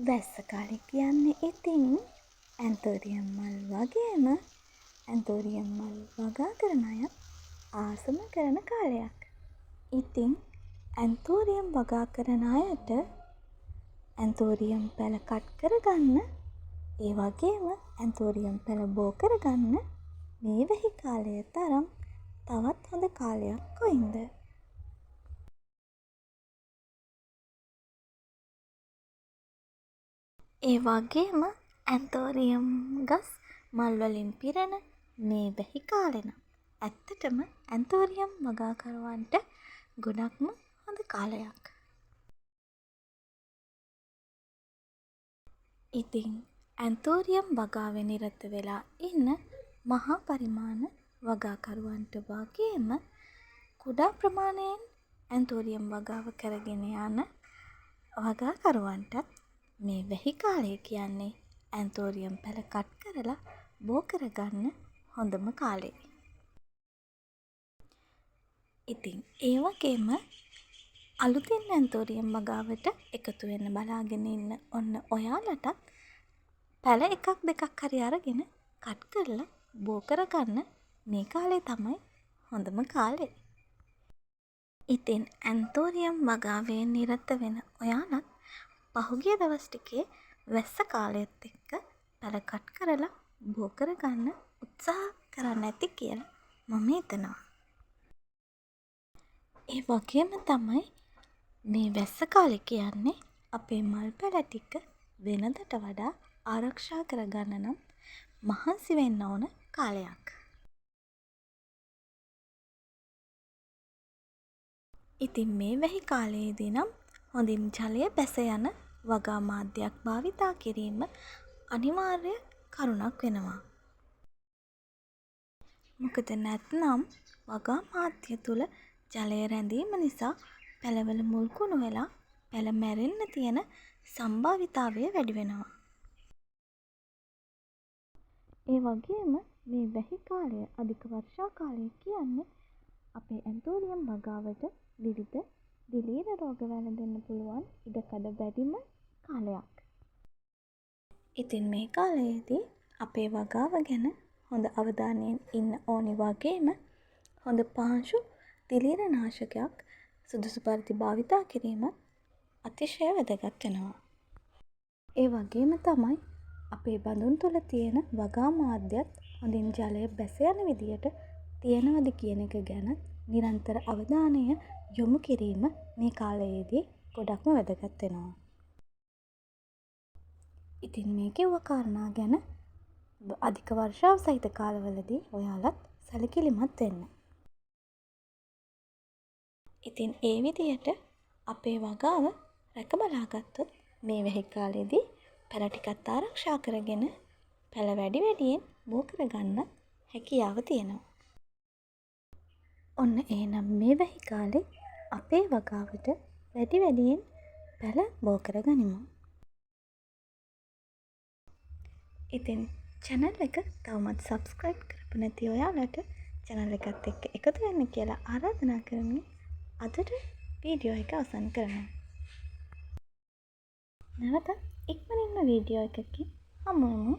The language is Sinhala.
වැස්ස කාලේ කියන්නේ ඉතින් ඇන්තෝරියම් මල් වගේම ඇන්තෝරියම් මල් වගා කරන අය ආසම කරන කාලයක්. ඉතින් ඇන්තෝරියම් වගා කරන අයට ඇන්තෝරියම් පැළ කට් කරගන්න ඒ වගේම ඇන්තෝරියම් පැළ බෝ කරගන්න මේ වැහි කාලය තරම් තවත් හොඳ කාලයක් කොයින්ද? ඒ වගේම ඇන්තෝරියම් ගස් මල් වලින් පිරෙන මේ වැහි කාලෙ නම් ඇත්තටම ඇන්තෝරියම් වගාකරුවන්ට ගොඩක්ම හොඳ කාලයක්. ඉතින් ඇන්තෝරියම් වගාවේ නිරත වෙලා ඉන්න මහා පරිමාණ වගාකරුවන්ට වගේම කුඩා ප්‍රමාණයෙන් ඇන්තෝරියම් වගාව කරගෙන යන වගාකරුවන්ටත් මේ වැහි කාලය කියන්නේ ඇන්තෝරියම් පැළ කට් කරලා බෝ කරගන්න හොඳම කාලේ. ඉතින් ඒ වගේම අලුතින් ඇන්තෝරියම් වගාවට එකතු වෙන්න බලාගෙන ඉන්න ඔන්න ඔයාලටත් පැළ එකක් දෙකක් හරි අරගෙන කට් කරලා බෝ කරගන්න මේ කාලේ තමයි හොඳම කාලේ. ඉතින් ඇන්තෝරියම් වගාවේ නිරත වෙන ඔයාලත් පහුගිය දවස් ටිකේ වැස්ස කාලයත් එක්ක පැළ කට් කරලා බෝ කරගන්න උත්සාහ කරන්න ඇති කියලා මම හිතනවා. ඒ වගේම තමයි මේ වැස්ස කාලේ කියන්නේ අපේ මල් පැළ ටික වෙනදට වඩා ආරක්ෂා කරගන්න නම් මහන්සි වෙන්න ඕන කාලයක්. ඉතින් මේ වැහි කාලයේදී නම් හොඳින් ජලය බැස යන වගා මාධ්‍යයක් භාවිතා කිරීම අනිවාර්ය කරුණක් වෙනවා. මොකද නැත්නම් වගා මාධ්‍ය තුල ජලය රැඳීම නිසා පැළවල මුල් කුණු වෙලා පැළ මැරෙන්න තියෙන සම්භාවිතාවය වැඩි වෙනවා. ඒ වගේම මේ වැහි කාලය අධික වර්ෂා කාලය කියන්නේ අපේ ඇන්තෝරියම් වගාවට විවිධ දිලීර රෝග වැළඳෙන්න පුළුවන් ඉඩකඩ වැඩිම කාලයක්. ඉතින් මේ කාලයේදී අපේ වගාව ගැන හොඳ අවධානයෙන් ඉන්න ඕනි වගේම හොඳ පාංශු දිලීර නාශකයක් සුදුසු පරිදි භාවිතා කිරීමත් අතිශය වැදගත් වෙනවා. ඒ වගේම තමයි අපේ බඳුන් තුළ තියෙන වගා මාධ්‍යත් හොඳින් ජලය බැස යන විදියට තියෙනවද කියන එක ගැන නිරන්තර අවධානය යොමු කිරීම මේ කාලයේදී ගොඩක්ම වැදගත් වෙනවා. ඉතින් මේ කිව්ව කාරණා ගැන අධික වර්ෂාව සහිත කාලවලදී ඔයාලත් සැලකිලිමත් වෙන්න. ඉතින් ඒ විදියට අපේ වගාව රැක බලාගත්තොත් මේ වැහි කාලේදී පැළ ටිකත් ආරක්ෂා කරගෙන පැළ වැඩි වැඩියෙන් බෝ කරගන්න හැකියාව තියෙනවා. ඔන්න එහෙනම් මේ වැහි කාලේ අපේ වගාවට වැඩි වැඩියෙන් පැළ බෝ කරගනිමු. ඉතින් channel එක තවමත් subscribe කරපු නැති ඔයාලට channel එකත් එක්ක එකතු වෙන්න කියලා ආරාධනා කරමින් අදට වීඩියෝ එක අවසන් කරනවා. නැවත ඉක්මනින්ම වීඩියෝ එකකින් හමු වෙමු.